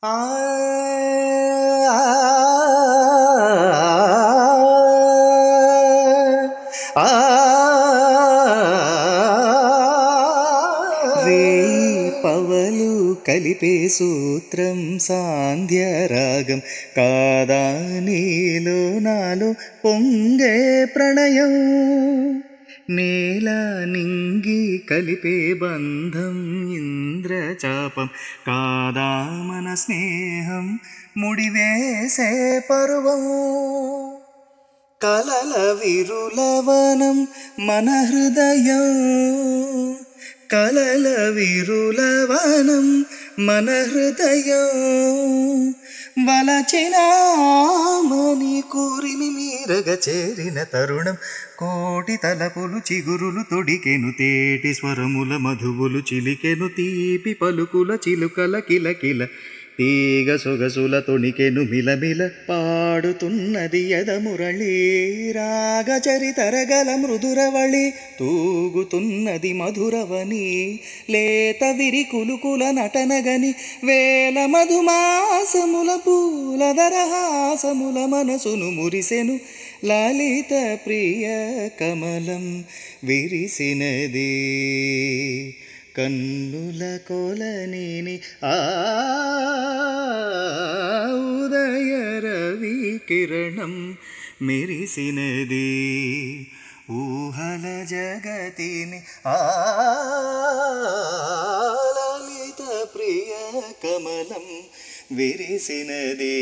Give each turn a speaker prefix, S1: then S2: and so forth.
S1: ఆ రేయి పవలు కలిపే సూత్రం సాంధ్యరాగం కాదా నీలో నాలో పొంగే ప్రణయం నేల నింగి కలిపే బంధం ఇంద్రచాపం కాదా మన స్నేహం ముడివేసే పర్వం కలల విరులవనం మన హృదయం కలల విరులవనం మన హృదయం వలచినామని కూరిమి మీరగ చేరిన తరుణం కోటి తలపులు చిగురులు తొడికెను తేటి స్వరముల మధువులు చిలికెను తీపి పలుకుల చిలుకల కిలకిల తీగ సొగసుల తొణికెను మిలమిల పాడుతున్నది యదమురళి రాగచరితరగల మృదురవళి తూగుతున్నది మధురవని లేత విరి కులుకుల నటనగని వేల మధుమాసముల పూలదరహాసముల మనసును మురిసెను లలిత ప్రియ కమలం విరిసినది కన్నుల కొలనిని ఉదయ రవి కిరణం మెరిసినది ఊహల జగతిని లలిత ప్రియ కమలం విరిసినది